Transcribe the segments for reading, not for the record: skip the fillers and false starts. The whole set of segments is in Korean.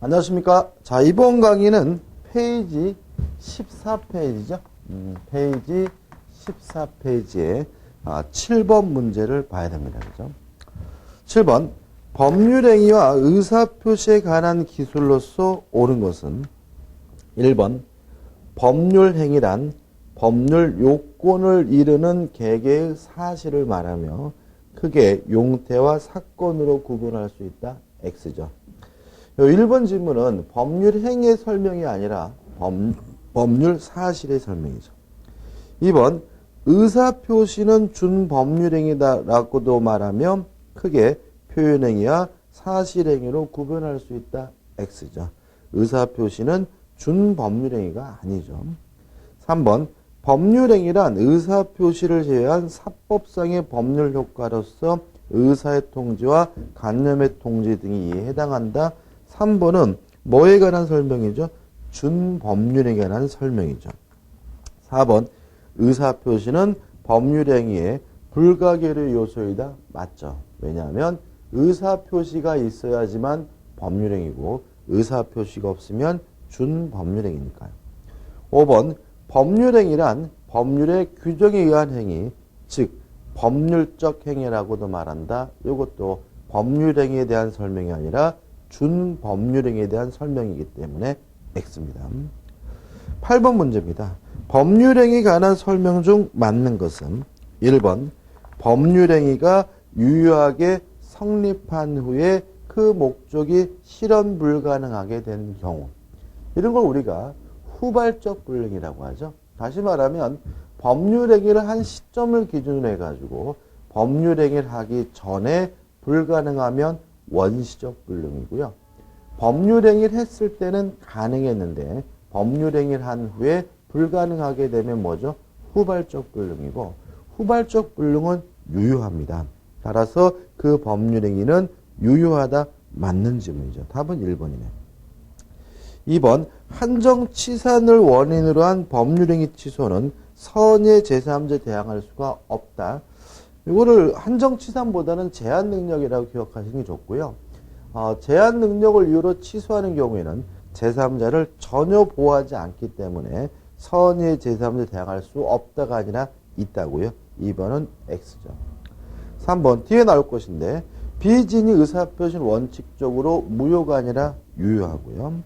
안녕하십니까. 자, 이번 강의는 페이지 14페이지죠. 페이지 14페이지에 7번 문제를 봐야 됩니다. 그죠? 7번. 법률행위와 의사표시에 관한 기술로서 옳은 것은 1번. 법률행위란 법률 요건을 이루는 개개의 사실을 말하며 크게 용태와 사건으로 구분할 수 있다. X죠. 1번 질문은 법률 행위의 설명이 아니라 법률 사실의 설명이죠. 2번 의사표시는 준법률행위다라고도 말하며 크게 표현행위와 사실행위로 구분할 수 있다. X죠. 의사표시는 준법률행위가 아니죠. 3번 법률행위란 의사표시를 제외한 사법상의 법률 효과로서 의사의 통지와 간념의 통지 등이 이에 해당한다. 3번은 뭐에 관한 설명이죠? 준법률행위에 관한 설명이죠. 4번 의사표시는 법률행위의 불가결의 요소이다. 맞죠. 왜냐하면 의사표시가 있어야지만 법률행위고 의사표시가 없으면 준법률행위니까요. 5번 법률행위란 법률의 규정에 의한 행위, 즉 법률적 행위라고도 말한다. 이것도 법률행위에 대한 설명이 아니라 준법률행위에 대한 설명이기 때문에 X입니다. 8번 문제입니다. 법률행위에 관한 설명 중 맞는 것은 1번 법률행위가 유효하게 성립한 후에 그 목적이 실현 불가능하게 된 경우. 이런 걸 우리가 후발적 불능이라고 하죠. 다시 말하면 법률행위를 한 시점을 기준으로 해가지고 법률행위를 하기 전에 불가능하면 원시적 불능이고요. 법률행위를 했을 때는 가능했는데 법률행위를 한 후에 불가능하게 되면 뭐죠? 후발적 불능이고 후발적 불능은 유효합니다. 따라서 그 법률행위는 유효하다 맞는 질문이죠. 답은 1번이네요. 2번 한정치산을 원인으로 한 법률행위 취소는 선의 제3제 대항할 수가 없다. 이거를 한정치산보다는 제한능력이라고 기억하시는 게 좋고요. 제한능력을 이유로 취소하는 경우에는 제3자를 전혀 보호하지 않기 때문에 선의 제3제 대항할 수 없다가 아니라 있다고요. 2번은 X죠. 3번 뒤에 나올 것인데 비진이 의사표시는 원칙적으로 무효가 아니라 유효하고요.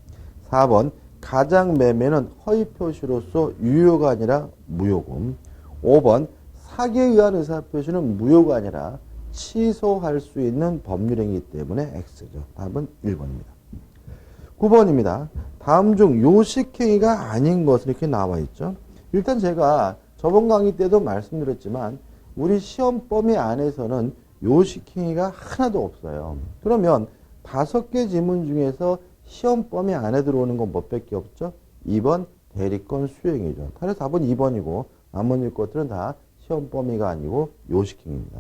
4번 가장매매는 허위표시로서 유효가 아니라 무효고 5번 사기에 의한 의사표시는 무효가 아니라 취소할 수 있는 법률행위이기 때문에 X죠. 답은 1번입니다. 9번입니다. 다음 중 요식행위가 아닌 것은 이렇게 나와 있죠. 일단 제가 저번 강의 때도 말씀드렸지만 우리 시험 범위 안에서는 요식행위가 하나도 없어요. 그러면 5개 지문 중에서 시험 범위 안에 들어오는 건 몇 밖에 없죠? 2번 대리권 수행이죠. 따라서 답은 2번이고 나머지 것들은 다 시험 범위가 아니고 요식행위입니다.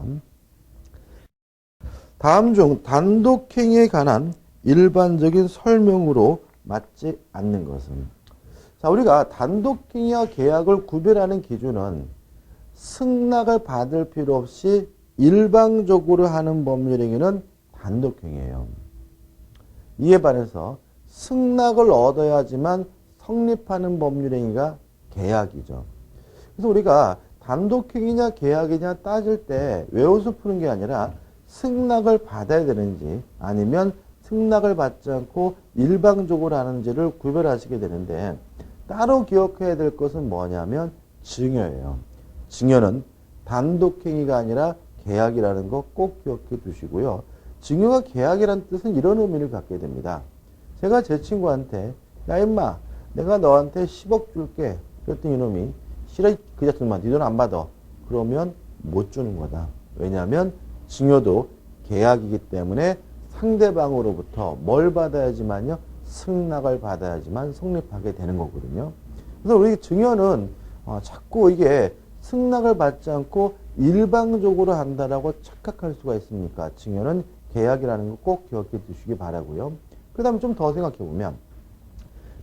다음 중 단독행위에 관한 일반적인 설명으로 맞지 않는 것은 자 우리가 단독행위와 계약을 구별하는 기준은 승낙을 받을 필요 없이 일방적으로 하는 법률행위는 단독행위예요. 이에 반해서 승낙을 얻어야지만 성립하는 법률행위가 계약이죠. 그래서 우리가 단독행위냐 계약이냐 따질 때 외워서 푸는 게 아니라 승낙을 받아야 되는지 아니면 승낙을 받지 않고 일방적으로 하는지를 구별하시게 되는데 따로 기억해야 될 것은 뭐냐면 증여예요. 증여는 단독행위가 아니라 계약이라는 거 꼭 기억해 두시고요. 증여가 계약이라는 뜻은 이런 의미를 갖게 됩니다. 제가 제 친구한테 야 임마 내가 너한테 10억 줄게. 그랬더니 이놈이 싫어 그 자식만 네 돈 안 받아. 그러면 못 주는 거다. 왜냐하면 증여도 계약이기 때문에 상대방으로부터 뭘 받아야지만요. 승낙을 받아야지만 성립하게 되는 거거든요. 그래서 우리 증여는 자꾸 이게 승낙을 받지 않고 일방적으로 한다라고 착각할 수가 있습니까? 증여는 계약이라는 거 꼭 기억해 두시기 바라고요. 그 다음에 좀 더 생각해 보면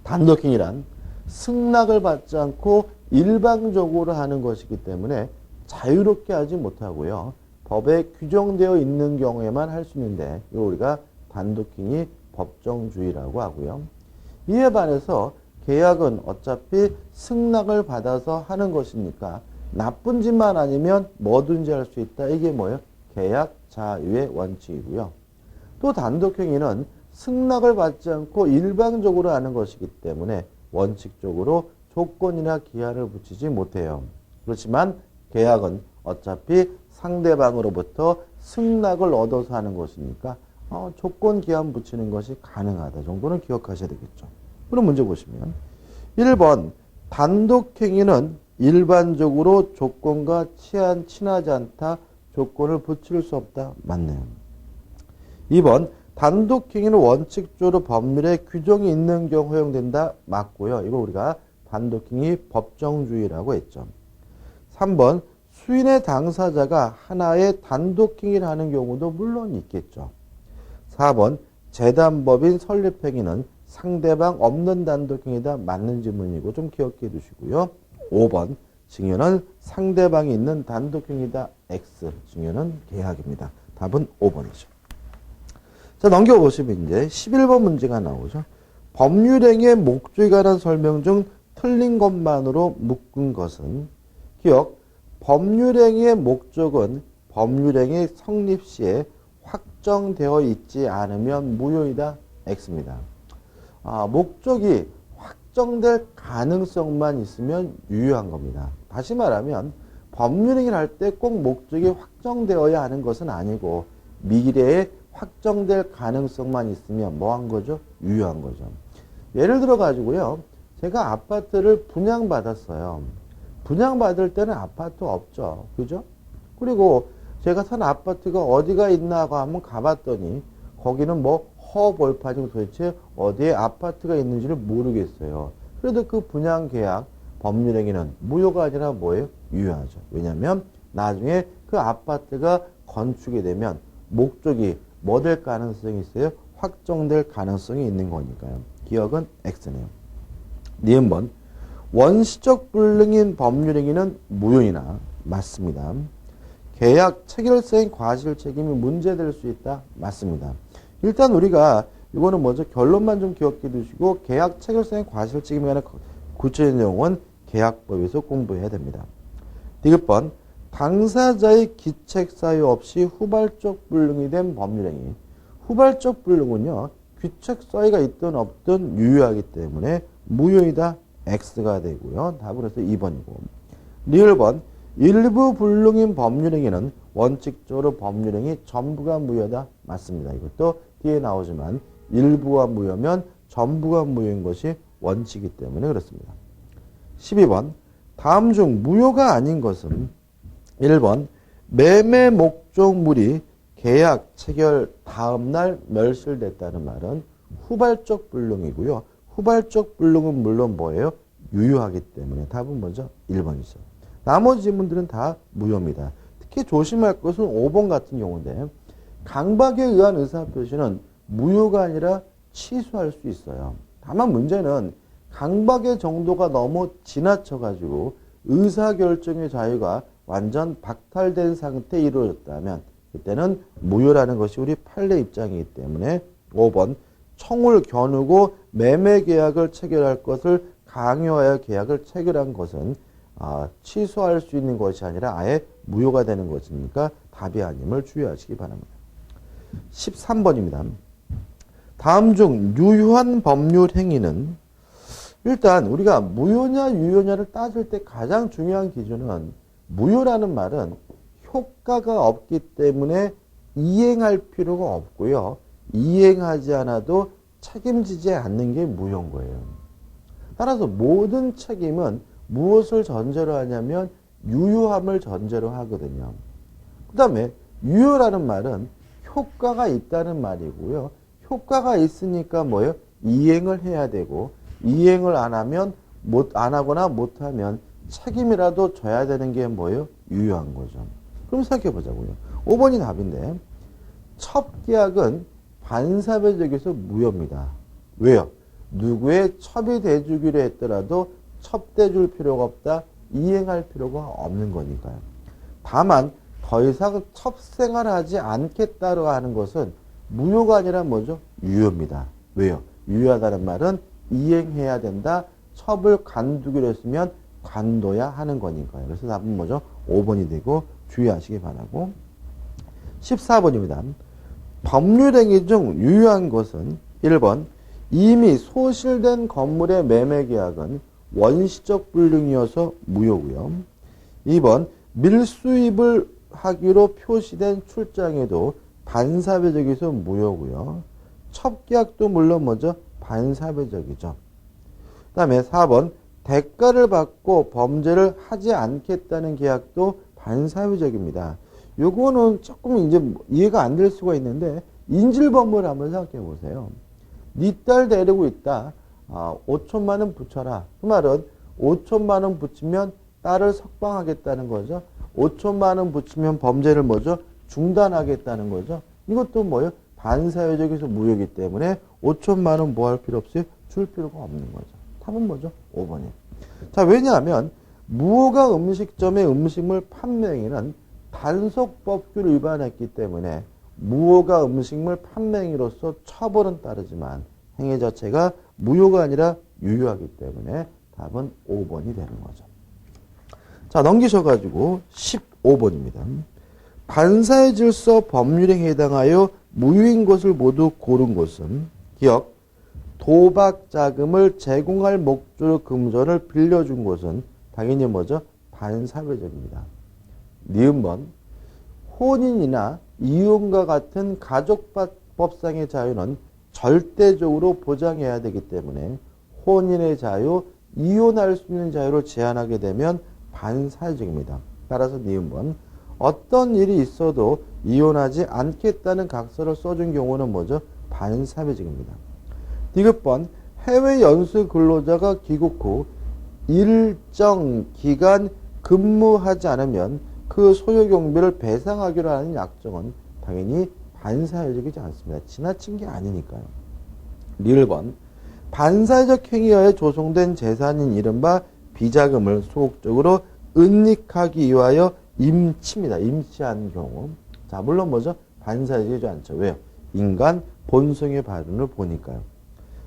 단독행위란 승낙을 받지 않고 일방적으로 하는 것이기 때문에 자유롭게 하지 못하고요. 법에 규정되어 있는 경우에만 할 수 있는데 이거 우리가 단독행위 법정주의라고 하고요. 이에 반해서 계약은 어차피 승낙을 받아서 하는 것이니까 나쁜 짓만 아니면 뭐든지 할 수 있다. 이게 뭐예요? 계약 자유의 원칙이고요. 또 단독행위는 승낙을 받지 않고 일방적으로 하는 것이기 때문에 원칙적으로 조건이나 기한을 붙이지 못해요. 그렇지만 계약은 어차피 상대방으로부터 승낙을 얻어서 하는 것이니까 조건 기한 붙이는 것이 가능하다 정도는 기억하셔야 되겠죠. 그럼 문제 보시면 1번 단독행위는 일반적으로 조건과 친하지 않다. 조건을 붙일 수 없다. 맞네요. 2번 단독행위는 원칙적으로 법률에 규정이 있는 경우 허용된다. 맞고요. 이거 우리가 단독행위 법정주의라고 했죠. 3번 수인의 당사자가 하나의 단독행위를 하는 경우도 물론 있겠죠. 4번 재단법인 설립행위는 상대방 없는 단독행위다. 맞는 질문이고 좀 기억해 두시고요. 5번 증여는 상대방이 있는 단독행위다. X. 증여는 계약입니다. 답은 5번이죠. 자, 넘겨보시면 이제 11번 문제가 나오죠. 법률행위의 목적에 관한 설명 중 틀린 것만으로 묶은 것은 기억, 법률행위의 목적은 법률행위 성립 시에 확정되어 있지 않으면 무효이다. X입니다. 목적이 확정될 가능성만 있으면 유효한 겁니다. 다시 말하면 법률행위를 할 때 꼭 목적이 확정되어야 하는 것은 아니고 미래에 확정될 가능성만 있으면 뭐 한 거죠? 유효한 거죠. 예를 들어 가지고요. 제가 아파트를 분양받았어요. 분양받을 때는 아파트 없죠. 그죠? 그리고 제가 산 아파트가 어디가 있나 하고 한번 가봤더니 거기는 뭐 허벌판이고 도대체 어디에 아파트가 있는지를 모르겠어요. 그래도 그 분양계약 법률행위는 무효가 아니라 뭐예요? 유효하죠. 왜냐하면 나중에 그 아파트가 건축이 되면 목적이 뭐 될 가능성이 있어요? 확정될 가능성이 있는 거니까요. 기억은 X네요. 니은번 원시적 불능인 법률행위는 무효이나 맞습니다. 계약 체결사인 과실 책임이 문제될 수 있다. 맞습니다. 일단 우리가 이거는 먼저 결론만 좀 기억해 두시고 계약 체결사인 과실 책임에 관한 구체적인 내용은 계약법에서 공부해야 됩니다. 디귿번 당사자의 기책 사유 없이 후발적 불능이 된 법률행위. 후발적 불능은요. 귀책 사유가 있든 없든 유효하기 때문에 무효이다. X가 되고요. 답은 그래서 2번이고. 리을번 일부 불능인 법률행위는 원칙적으로 법률행위 전부가 무효다. 맞습니다. 이것도 뒤에 나오지만 일부가 무효면 전부가 무효인 것이 원칙이기 때문에 그렇습니다. 12번 다음 중 무효가 아닌 것은 1번 매매 목적물이 계약 체결 다음날 멸실됐다는 말은 후발적 불능이고요. 후발적 불능은 물론 뭐예요? 유효하기 때문에 답은 먼저 1번이죠. 나머지 질문들은 다 무효입니다. 특히 조심할 것은 5번 같은 경우인데 강박에 의한 의사표시는 무효가 아니라 취소할 수 있어요. 다만 문제는 강박의 정도가 너무 지나쳐가지고 의사결정의 자유가 완전 박탈된 상태에 이루어졌다면 그때는 무효라는 것이 우리 판례 입장이기 때문에 5번 청을 겨누고 매매계약을 체결할 것을 강요하여 계약을 체결한 것은 취소할 수 있는 것이 아니라 아예 무효가 되는 것이니까 답이 아님을 주의하시기 바랍니다. 13번입니다. 다음 중 유효한 법률 행위는 일단 우리가 무효냐 유효냐를 따질 때 가장 중요한 기준은 무효라는 말은 효과가 없기 때문에 이행할 필요가 없고요. 이행하지 않아도 책임지지 않는 게 무효인 거예요. 따라서 모든 책임은 무엇을 전제로 하냐면 유효함을 전제로 하거든요. 그 다음에 유효라는 말은 효과가 있다는 말이고요. 효과가 있으니까 뭐예요? 이행을 해야 되고 이행을 안 하면 안 하거나 못하면 책임이라도 져야 되는 게 뭐예요? 유효한 거죠. 그럼 생각해 보자고요. 5번이 답인데 첩계약은 반사회적에서 무효입니다. 왜요? 누구의 첩이 돼주기로 했더라도 첩돼줄 필요가 없다. 이행할 필요가 없는 거니까요. 다만 더 이상 첩생활하지 않겠다고 하는 것은 무효가 아니라 뭐죠? 유효입니다. 왜요? 유효하다는 말은 이행해야 된다. 첩을 관두기로 했으면 관둬야 하는 거니까요. 그래서 답은 뭐죠? 5번이 되고 주의하시기 바라고. 14번입니다. 법률행위 중 유효한 것은 1번 이미 소실된 건물의 매매계약은 원시적 불능이어서 무효고요. 2번 밀수입을 하기로 표시된 출장에도 반사회적이어서 무효고요. 첩계약도 물론 뭐죠? 반사회적이죠. 그 다음에 4번 대가를 받고 범죄를 하지 않겠다는 계약도 반사회적입니다. 요거는 조금 이제 이해가 안 될 수가 있는데 인질범을 한번 생각해 보세요. 네 딸 데리고 있다. 5천만 원 붙여라. 그 말은 5천만 원 붙이면 딸을 석방하겠다는 거죠. 5천만 원 붙이면 범죄를 뭐죠? 중단하겠다는 거죠. 이것도 뭐예요? 반사회적에서 무효이기 때문에 5천만 원 뭐 할 필요 없어요? 줄 필요가 없는 거죠. 답은 뭐죠? 5번이에요. 자, 왜냐하면 무허가 음식점의 음식물 판매행위는 단속법규를 위반했기 때문에 무허가 음식물 판매행위로서 처벌은 따르지만 행위 자체가 무효가 아니라 유효하기 때문에 답은 5번이 되는 거죠. 자, 넘기셔가지고 15번입니다. 반사의 질서 법률행위에 해당하여 무효인 것을 모두 고른 것은 기억, 도박 자금을 제공할 목적으로 금전을 빌려준 것은 당연히 뭐죠? 반사회적입니다. 니은번 혼인이나 이혼과 같은 가족법상의 자유는 절대적으로 보장해야 되기 때문에 혼인의 자유, 이혼할 수 있는 자유를 제한하게 되면 반사회적입니다. 따라서 니은번 어떤 일이 있어도 이혼하지 않겠다는 각서를 써준 경우는 뭐죠? 반사회적입니다. 디귿번 해외 연수 근로자가 귀국 후 일정 기간 근무하지 않으면 그 소요 경비를 배상하기로 하는 약정은 당연히 반사회적이지 않습니다. 지나친 게 아니니까요. 리을번 반사회적 행위하에 조성된 재산인 이른바 비자금을 소극적으로 은닉하기 위하여 임치입니다. 임치한 경우. 자, 물론 뭐죠? 반사회적이지 않죠. 왜요? 인간 본성의 발언을 보니까요.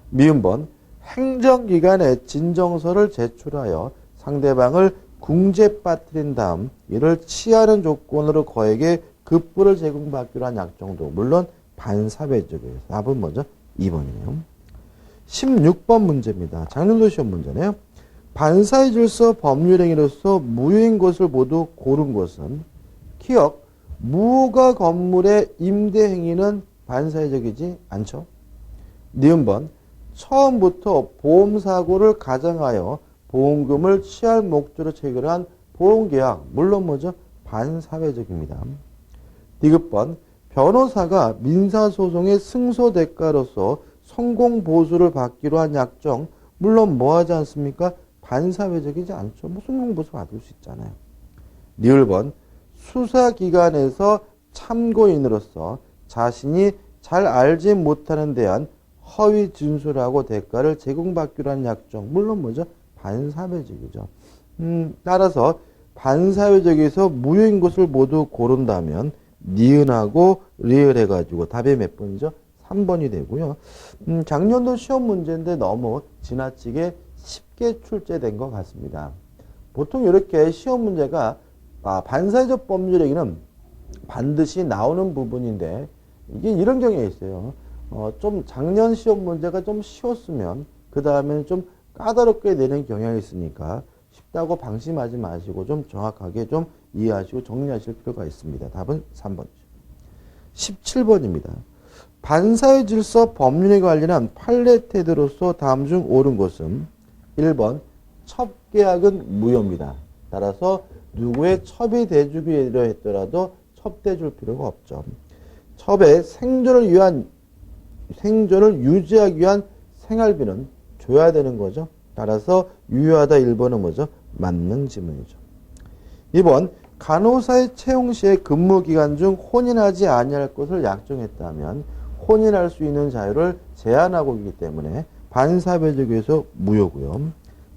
미음번 행정기관에 진정서를 제출하여 상대방을 궁지에 빠뜨린 다음 이를 취하는 조건으로 거액의 급부를 제공받기로 한 약정도 물론 반사회적이에요. 답은 뭐죠? 2번이네요. 16번 문제입니다. 작년도 시험 문제네요. 반사회 질서 법률행위로서 무효인 것을 모두 고른 것은 기억, 무허가 건물의 임대행위는 반사회적이지 않죠. 니은번 처음부터 보험사고를 가정하여 보험금을 취할 목적으로 체결한 보험계약 물론 뭐죠? 반사회적입니다. 디귿번 변호사가 민사소송의 승소 대가로서 성공보수를 받기로 한 약정 물론 뭐하지 않습니까? 반사회적이지 않죠. 뭐 성공보수 받을 수 있잖아요. 니을번 수사기관에서 참고인으로서 자신이 잘 알지 못하는 대한 허위 진술하고 대가를 제공받기로 한 약정 물론 뭐죠? 반사회적이죠. 따라서 반사회적에서 무효인 것을 모두 고른다면 니은하고 리을 해가지고 답이 몇 번이죠? 3번이 되고요. 작년도 시험 문제인데 너무 지나치게 쉽게 출제된 것 같습니다. 보통 이렇게 시험 문제가 반사회적 법률행위는 반드시 나오는 부분인데 이게 이런 경우에 있어요. 좀 작년 시험 문제가 좀 쉬웠으면 그 다음에는 좀 까다롭게 내는 경향이 있으니까 쉽다고 방심하지 마시고 좀 정확하게 좀 이해하시고 정리하실 필요가 있습니다. 답은 3번이죠. 17번입니다. 반사회 질서 법률에 관련한 판례 태도로서 다음 중 옳은 것은 1번 첩계약은 무효입니다. 따라서 누구의 첩이 돼주기로 했더라도 첩돼줄 필요가 없죠. 첩의 생존을 유지하기 위한 생활비는 줘야 되는 거죠. 따라서 유효하다 1번은 뭐죠? 맞는 지문이죠. 2번 간호사의 채용 시에 근무 기간 중 혼인하지 아니할 것을 약정했다면 혼인할 수 있는 자유를 제한하고 있기 때문에 반사회적에서 무효고요.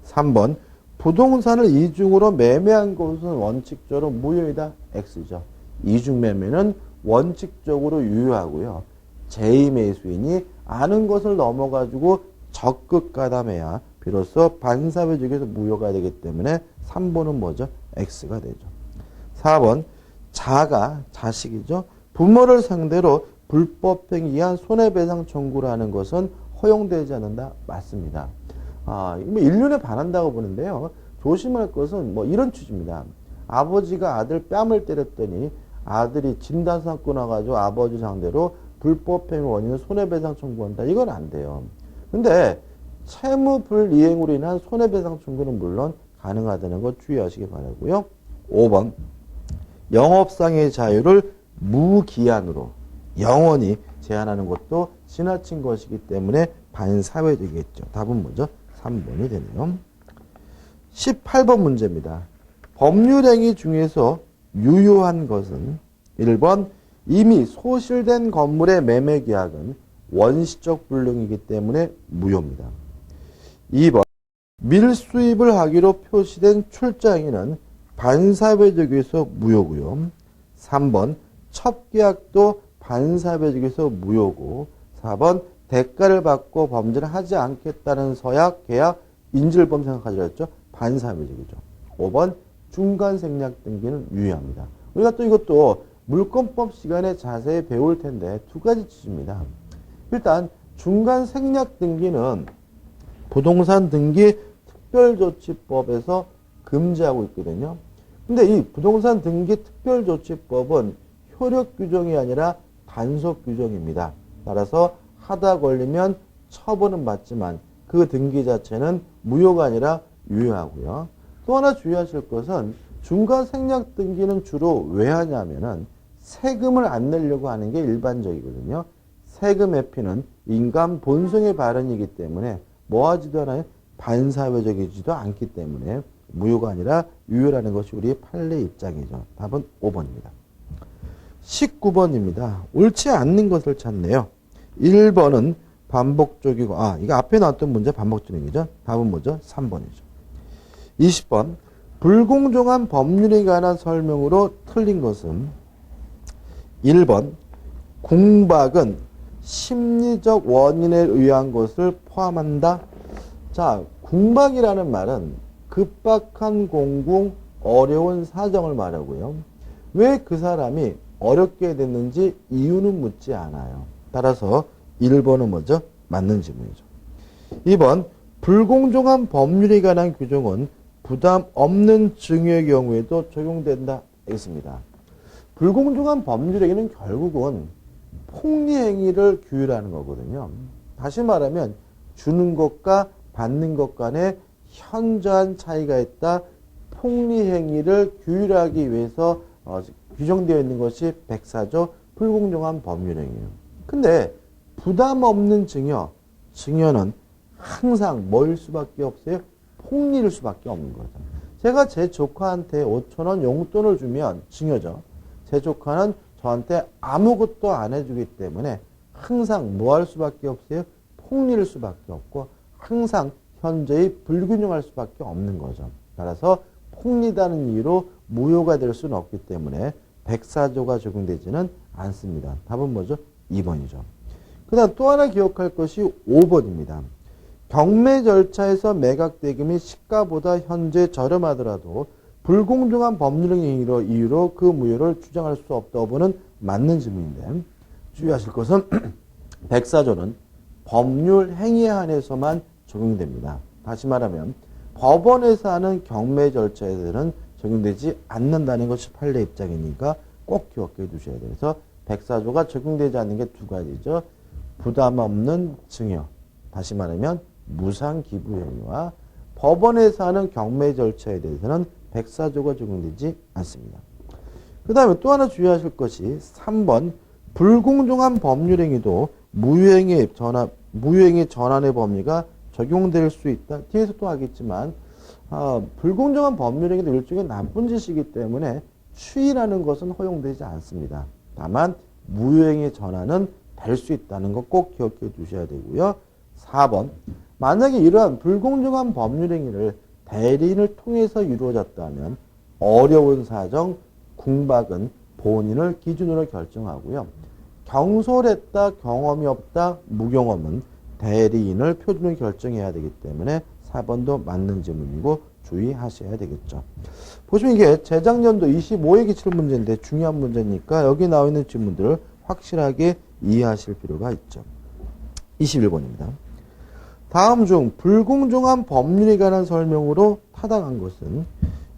3번 부동산을 이중으로 매매한 것은 원칙적으로 무효이다. X죠. 이중 매매는 원칙적으로 유효하고요. 제2매수인이 아는 것을 넘어가지고 적극 가담해야 비로소 반사회적에서 무효가 되기 때문에 3번은 뭐죠? X가 되죠. 4번 자식이죠. 부모를 상대로 불법행위한 손해배상 청구를 하는 것은 허용되지 않는다. 맞습니다. 뭐 인륜에 반한다고 보는데요. 조심할 것은 뭐 이런 취지입니다. 아버지가 아들 뺨을 때렸더니 아들이 진단 삼고 나가지고 아버지 상대로 불법행위 원인은 손해배상 청구한다. 이건 안 돼요. 근데 채무 불이행으로 인한 손해배상 청구는 물론 가능하다는 거 주의하시기 바라고요. 5번 영업상의 자유를 무기한으로 영원히 제한하는 것도 지나친 것이기 때문에 반사회적이겠죠. 답은 뭐죠? 3번이 되네요. 18번 문제입니다. 법률행위 중에서 유효한 것은 1번 이미 소실된 건물의 매매계약은 원시적 불능이기 때문에 무효입니다. 2번 밀수입을 하기로 표시된 출자행위는 반사회적에서 무효고요. 3번 첩계약도 반사회적에서 무효고 4번 대가를 받고 범죄를 하지 않겠다는 서약, 계약, 인질범 생각하지라 했죠. 반사회적이죠. 5번 중간생략 등기는 유효합니다. 우리가 또 이것도 물권법 시간에 자세히 배울 텐데 두 가지 취지입니다. 일단 중간생략 등기는 부동산 등기 특별조치법에서 금지하고 있거든요. 근데 이 부동산 등기 특별조치법은 효력 규정이 아니라 단속 규정입니다. 따라서 하다 걸리면 처벌은 받지만 그 등기 자체는 무효가 아니라 유효하고요. 또 하나 주의하실 것은 중간생략 등기는 주로 왜 하냐면은 세금을 안 내려고 하는 게 일반적이거든요. 세금 회피는 인간 본성의 발언이기 때문에 뭐하지도 않아요. 반사회적이지도 않기 때문에 무효가 아니라 유효라는 것이 우리의 판례 입장이죠. 답은 5번입니다. 19번입니다. 옳지 않는 것을 찾네요. 1번은 반복적이고 이거 앞에 나왔던 문제 반복적이죠. 답은 뭐죠? 3번이죠. 20번 불공정한 법률에 관한 설명으로 틀린 것은 1번 궁박은 심리적 원인에 의한 것을 포함한다. 자, 궁박이라는 말은 급박한 공공, 어려운 사정을 말하고요. 왜 그 사람이 어렵게 됐는지 이유는 묻지 않아요. 따라서 1번은 뭐죠? 맞는 질문이죠. 2번 불공정한 법률에 관한 규정은 부담 없는 증여의 경우에도 적용된다. 있습니다. 불공정한 법률에는 결국은 폭리행위를 규율하는 거거든요. 다시 말하면 주는 것과 받는 것 간에 현저한 차이가 있다. 폭리행위를 규율하기 위해서 규정되어 있는 것이 104조 불공정한 법률행위예요. 근데 부담 없는 증여는 항상 뭐일 수밖에 없어요? 폭리일 수밖에 없는 거죠. 제가 제 조카한테 5,000원 용돈을 주면 증여죠. 제 조카는 저한테 아무것도 안 해주기 때문에 항상 뭐 할 수밖에 없어요? 폭리일 수밖에 없고 항상 현재의 불균형할 수밖에 없는 거죠. 따라서 폭리다는 이유로 무효가 될 수는 없기 때문에 104조가 적용되지는 않습니다. 답은 뭐죠? 2번이죠. 그 다음 또 하나 기억할 것이 5번입니다. 경매 절차에서 매각 대금이 시가보다 현재 저렴하더라도 불공정한 법률의 이유로 그 무효를 주장할 수 없다고 보는 맞는 질문인데 주의하실 것은 104조는 법률 행위에 한해서만 적용됩니다. 다시 말하면 법원에서 하는 경매 절차에서는 적용되지 않는다는 것이 판례 입장이니까 꼭 기억해 두셔야 돼요. 그래서 104조가 적용되지 않는 게 두 가지죠. 부담 없는 증여, 다시 말하면 무상기부행위와 법원에서 하는 경매 절차에 대해서는 104조가 적용되지 않습니다. 그 다음에 또 하나 주의하실 것이 3번 불공정한 법률행위도 무효행위 전환의 범위가 적용될 수 있다. 뒤에서 또 하겠지만 불공정한 법률행위도 일종의 나쁜 짓이기 때문에 추이라는 것은 허용되지 않습니다. 다만 무효행위 전환은 될 수 있다는 거 꼭 기억해 두셔야 되고요. 4번 만약에 이러한 불공정한 법률행위를 대리인을 통해서 이루어졌다면 어려운 사정, 궁박은 본인을 기준으로 결정하고요. 경솔했다, 경험이 없다, 무경험은 대리인을 표준으로 결정해야 되기 때문에 4번도 맞는 질문이고 주의하셔야 되겠죠. 보시면 이게 재작년도 25회 기출 문제인데 중요한 문제니까 여기 나와 있는 질문들을 확실하게 이해하실 필요가 있죠. 21번입니다. 다음 중 불공정한 법률에 관한 설명으로 타당한 것은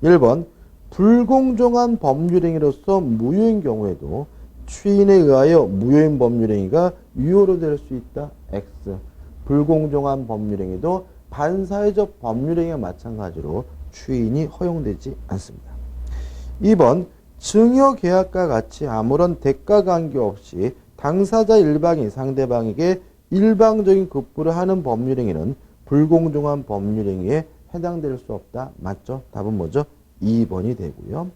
1번 불공정한 법률행위로서 무효인 경우에도 추인에 의하여 무효인 법률행위가 유효로 될 수 있다. X. 불공정한 법률행위도 반사회적 법률행위와 마찬가지로 추인이 허용되지 않습니다. 2번 증여계약과 같이 아무런 대가 관계없이 당사자 일방이 상대방에게 일방적인 급부를 하는 법률행위는 불공정한 법률행위에 해당될 수 없다. 맞죠? 답은 뭐죠? 2번이 되고요.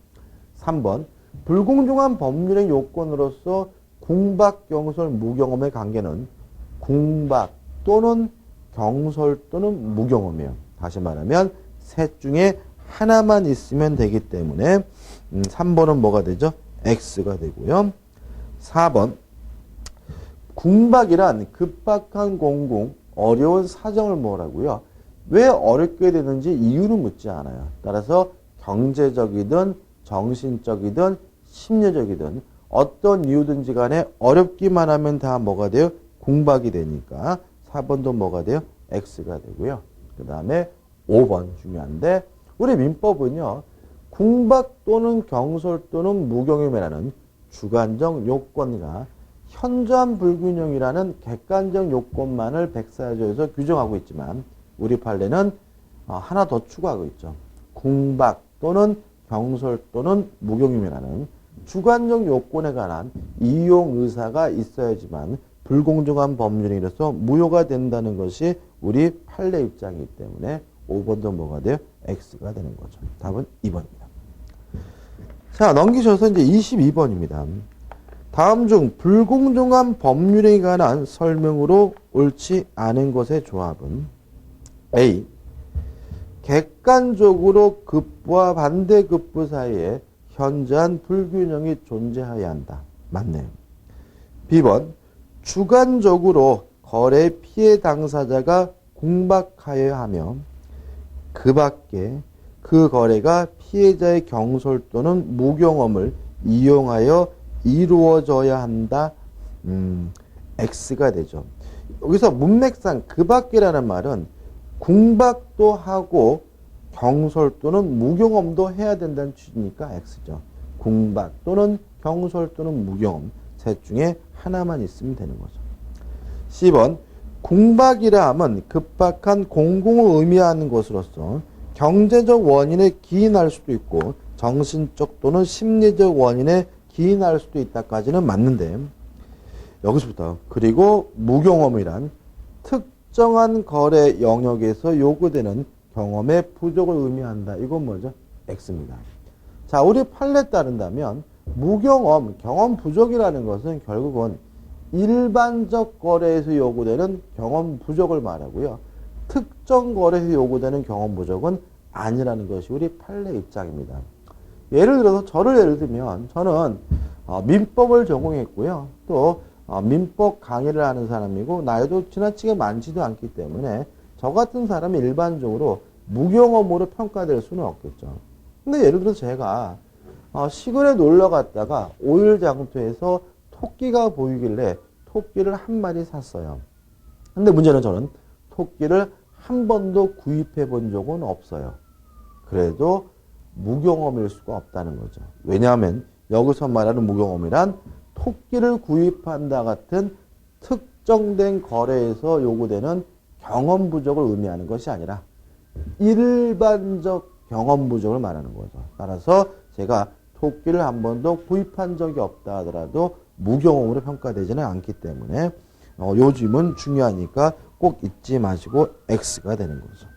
3번 불공정한 법률행 요건으로서 궁박, 경솔, 무경험의 관계는 궁박 또는 경솔 또는 무경험이에요. 다시 말하면 셋 중에 하나만 있으면 되기 때문에 3번은 뭐가 되죠? X가 되고요. 4번 궁박이란 급박한 공공, 어려운 사정을 뭐라고요? 왜 어렵게 되는지 이유는 묻지 않아요. 따라서 경제적이든 정신적이든 심리적이든 어떤 이유든지 간에 어렵기만 하면 다 뭐가 돼요? 궁박이 되니까 4번도 뭐가 돼요? X가 되고요. 그 다음에 5번 중요한데 우리 민법은요. 궁박 또는 경솔 또는 무경험이라는 주관적 요건과 현저한 불균형이라는 객관적 요건만을 백사조에서 규정하고 있지만 우리 판례는 하나 더 추가하고 있죠. 궁박 또는 경솔 또는 무경험이라는 주관적 요건에 관한 이용 의사가 있어야지만 불공정한 법률행위로서 무효가 된다는 것이 우리 판례 입장이기 때문에 5번도 뭐가 돼요? X가 되는 거죠. 답은 2번입니다. 자, 넘기셔서 이제 22번입니다. 다음 중 불공정한 법률에 관한 설명으로 옳지 않은 것의 조합은 A. 객관적으로 급부와 반대급부 사이에 현저한 불균형이 존재해야 한다. 맞네요. B번 주관적으로 거래 피해 당사자가 궁박하여야 하며 그 밖에 그 거래가 피해자의 경솔 또는 무경험을 이용하여 이루어져야 한다. X가 되죠. 여기서 문맥상 그 밖이라는 말은 궁박도 하고 경솔 또는 무경험도 해야 된다는 취지니까 X죠. 궁박 또는 경솔 또는 무경험 셋 중에 하나만 있으면 되는 거죠. C번 궁박이라 함은 급박한 공공을 의미하는 것으로서 경제적 원인에 기인할 수도 있고 정신적 또는 심리적 원인에 기인할 수도 있다까지는 맞는데 여기서부터 그리고 무경험이란 특정한 거래 영역에서 요구되는 경험의 부족을 의미한다. 이건 뭐죠? X입니다. 자, 우리 판례에 따른다면 무경험, 경험 부족이라는 것은 결국은 일반적 거래에서 요구되는 경험 부족을 말하고요. 특정 거래에서 요구되는 경험 부족은 아니라는 것이 우리 판례 입장입니다. 예를 들어서 저를 예를 들면 저는 민법을 전공했고요. 또 민법 강의를 하는 사람이고 나이도 지나치게 많지도 않기 때문에 저 같은 사람이 일반적으로 무경험으로 평가될 수는 없겠죠. 근데 예를 들어 제가 시골에 놀러 갔다가 5일 장터에서 토끼가 보이길래 토끼를 한 마리 샀어요. 근데 문제는 저는 토끼를 한 번도 구입해 본 적은 없어요. 그래도 무경험일 수가 없다는 거죠. 왜냐하면 여기서 말하는 무경험이란 토끼를 구입한다 같은 특정된 거래에서 요구되는 경험 부족을 의미하는 것이 아니라 일반적 경험 부족을 말하는 거죠. 따라서 제가 토끼를 한 번도 구입한 적이 없다 하더라도 무경험으로 평가되지는 않기 때문에 요즘은 중요하니까 꼭 잊지 마시고 X가 되는 거죠.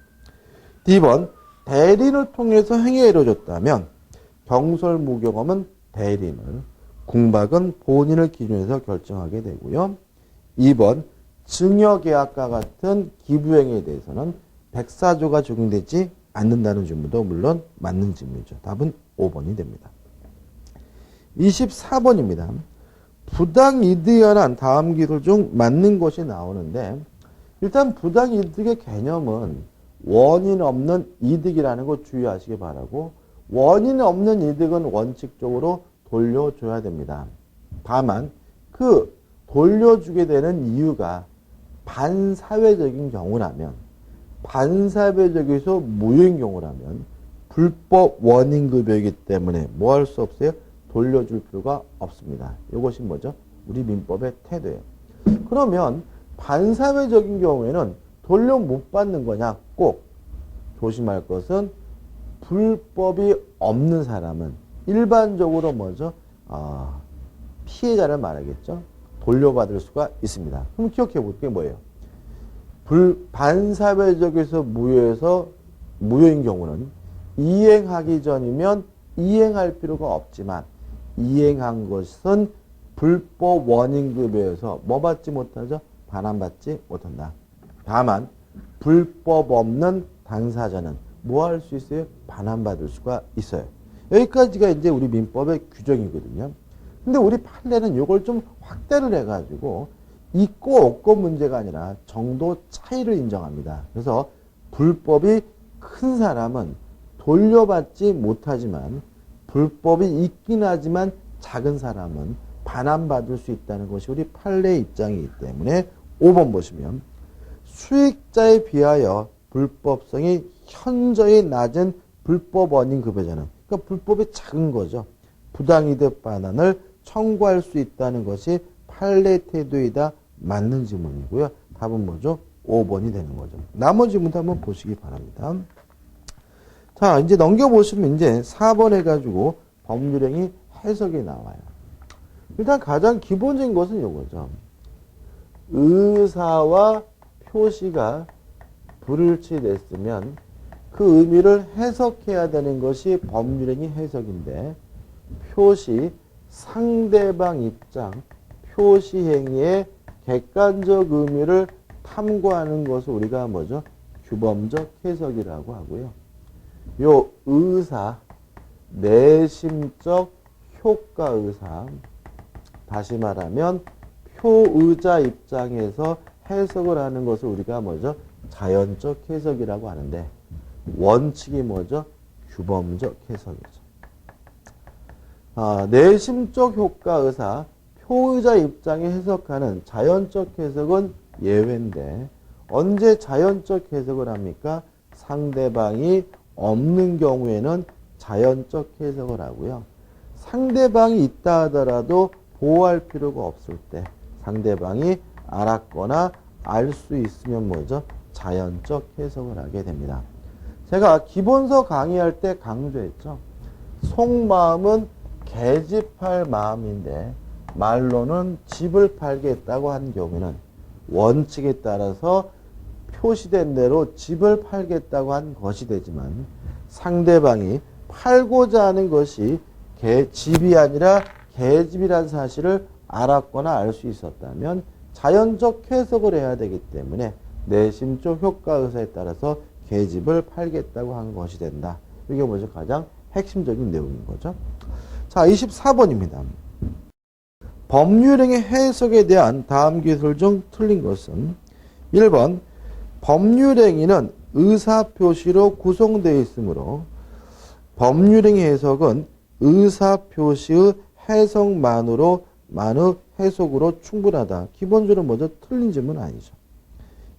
D번 대리인을 통해서 행위가 이루어졌다면 경솔 무경험은 대리인을, 궁박은 본인을 기준해서 결정하게 되고요. 2번 증여계약과 같은 기부행위에 대해서는 백사조가 적용되지 않는다는 질문도 물론 맞는 질문이죠. 답은 5번이 됩니다. 24번입니다. 부당이득에 관한 다음 기술 중 맞는 것이 나오는데 일단 부당이득의 개념은 원인 없는 이득이라는 거 주의하시기 바라고 원인 없는 이득은 원칙적으로 돌려줘야 됩니다. 다만 그 돌려주게 되는 이유가 반사회적인 경우라면 반사회적에서 무효인 경우라면 불법 원인급여이기 때문에 뭐 할 수 없어요? 돌려줄 필요가 없습니다. 이것이 뭐죠? 우리 민법의 태도예요. 그러면 반사회적인 경우에는 돌려 못 받는 거냐? 꼭 조심할 것은 불법이 없는 사람은 일반적으로 뭐죠? 피해자를 말하겠죠? 돌려받을 수가 있습니다. 그럼 기억해 볼 게 뭐예요? 반사회적에서 무효인 경우는 이행하기 전이면 이행할 필요가 없지만 이행한 것은 불법 원인급여에서 뭐 받지 못하죠? 반환받지 못한다. 다만 불법 없는 당사자는 뭐 할 수 있어요? 반환받을 수가 있어요. 여기까지가 이제 우리 민법의 규정이거든요. 근데 우리 판례는 이걸 좀 확대를 해가지고 있고 없고 문제가 아니라 정도 차이를 인정합니다. 그래서 불법이 큰 사람은 돌려받지 못하지만 불법이 있긴 하지만 작은 사람은 반환받을 수 있다는 것이 우리 판례의 입장이기 때문에 5번 보시면 수익자에 비하여 불법성이 현저히 낮은 불법 원인 급여자는 그러니까 불법이 작은 거죠. 부당이득 반환을 청구할 수 있다는 것이 판례 태도이다. 맞는 지문이고요. 답은 뭐죠? 5번이 되는 거죠. 나머지 지문도 한번 보시기 바랍니다. 자, 이제 넘겨보시면 이제 4번 해가지고 법률행위 해석이 나와요. 일단 가장 기본적인 것은 이거죠. 의사와 표시가 불일치됐으면 그 의미를 해석해야 되는 것이 법률행위 해석인데 표시, 상대방 입장, 표시 행위의 객관적 의미를 탐구하는 것을 우리가 뭐죠? 규범적 해석이라고 하고요. 요 의사, 내심적 효과 의사, 다시 말하면 표의자 입장에서 해석을 하는 것을 우리가 뭐죠? 자연적 해석이라고 하는데 원칙이 뭐죠? 규범적 해석이죠. 내심적 효과 의사, 표의자 입장에 해석하는 자연적 해석은 예외인데 언제 자연적 해석을 합니까? 상대방이 없는 경우에는 자연적 해석을 하고요. 상대방이 있다 하더라도 보호할 필요가 없을 때 상대방이 알았거나 알 수 있으면 뭐죠? 자연적 해석을 하게 됩니다. 제가 기본서 강의할 때 강조했죠. 속마음은 개집할 마음인데 말로는 집을 팔겠다고 한 경우에는 원칙에 따라서 표시된 대로 집을 팔겠다고 한 것이 되지만 상대방이 팔고자 하는 것이 집이 아니라 개집이라는 사실을 알았거나 알 수 있었다면 자연적 해석을 해야 되기 때문에 내심적 효과 의사에 따라서 개집을 팔겠다고 한 것이 된다. 이게 뭐죠? 가장 핵심적인 내용인 거죠. 자, 24번입니다. 법률행위 해석에 대한 다음 기술 중 틀린 것은 1번 법률행위는 의사표시로 구성되어 있으므로 법률행위 해석은 의사표시의 해석만으로 만의 해석으로 충분하다. 기본적으로 뭐죠? 틀린 질문 아니죠.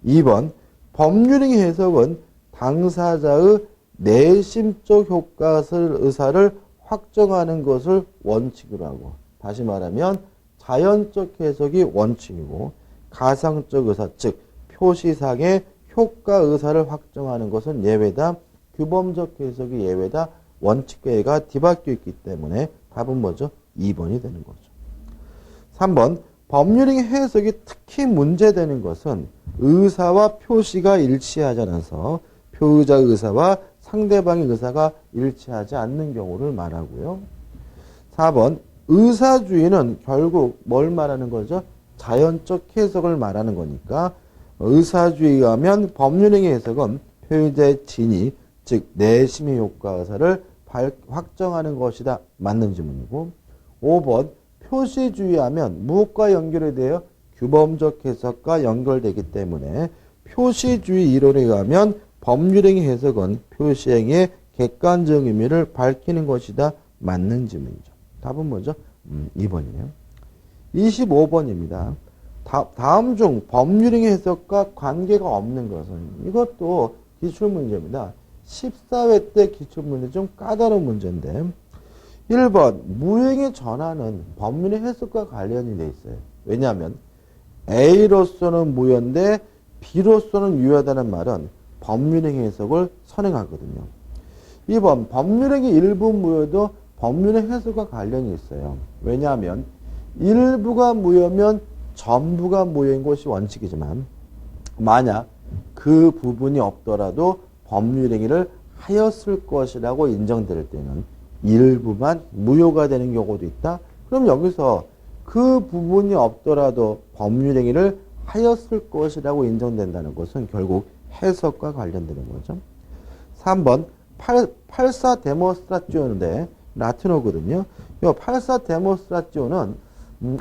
2번 법률행위 해석은 당사자의 내심적 효과 의사를 확정하는 것을 원칙으로 하고 다시 말하면 자연적 해석이 원칙이고 가상적 의사 즉 표시상의 효과 의사를 확정하는 것은 예외다. 규범적 해석이 예외다. 원칙과 예가 뒤바뀌어 있기 때문에 답은 뭐죠? 2번이 되는 거죠. 3번 법률행위 해석이 특히 문제되는 것은 의사와 표시가 일치하지 않아서 표의자 의사와 상대방의 의사가 일치하지 않는 경우를 말하고요. 4번 의사주의는 결국 뭘 말하는 거죠? 자연적 해석을 말하는 거니까 의사주의에 하면 법률행위 해석은 표의자의 진위 즉 내심의 효과 의사를 확정하는 것이다. 맞는 질문이고 5번 표시주의하면 무엇과 연결이 돼요? 규범적 해석과 연결되기 때문에 표시주의 이론에 의하면 법률행위 해석은 표시행위의 객관적 의미를 밝히는 것이다. 맞는 질문이죠. 답은 뭐죠? 2번이네요. 25번입니다. 다음 중 법률행위 해석과 관계가 없는 것은 이것도 기출문제입니다. 14회 때 기출문제 중 까다로운 문제인데 1번 무효행위 전환은 법률의 해석과 관련이 돼 있어요. 왜냐하면 A로서는 무효인데 B로서는 유효하다는 말은 법률행위 해석을 선행하거든요. 2번 법률행위 일부 무효도 법률의 해석과 관련이 있어요. 왜냐하면 일부가 무효면 전부가 무효인 것이 원칙이지만 만약 그 부분이 없더라도 법률행위를 하였을 것이라고 인정될 때는 일부만 무효가 되는 경우도 있다. 그럼 여기서 그 부분이 없더라도 법률행위를 하였을 것이라고 인정된다는 것은 결국 해석과 관련되는 거죠. 3번 84 데모스트라티오인데 라틴어거든요. 이 84 데모스트라티오는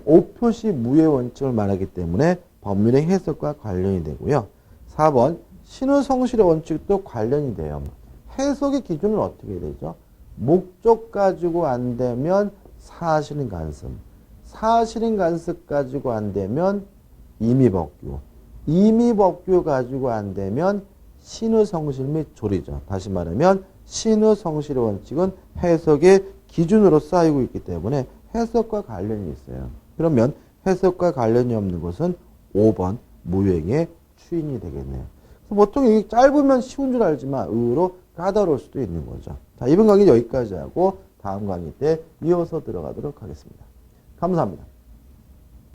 오표시 무효 원칙을 말하기 때문에 법률행 해석과 관련이 되고요. 4번 신의성실의 원칙도 관련이 돼요. 해석의 기준은 어떻게 되죠? 목적 가지고 안 되면 사실인 간섭, 사실인 간섭 가지고 안 되면 임의법규, 임의법규 가지고 안 되면 신의성실 및 조리죠. 다시 말하면 신의성실의 원칙은 해석의 기준으로 쌓이고 있기 때문에 해석과 관련이 있어요. 그러면 해석과 관련이 없는 것은 5번 무효행위의 추인이 되겠네요. 보통 이게 짧으면 쉬운 줄 알지만 의외로 까다로울 수도 있는 거죠. 자, 이번 강의 여기까지 하고 다음 강의 때 이어서 들어가도록 하겠습니다. 감사합니다.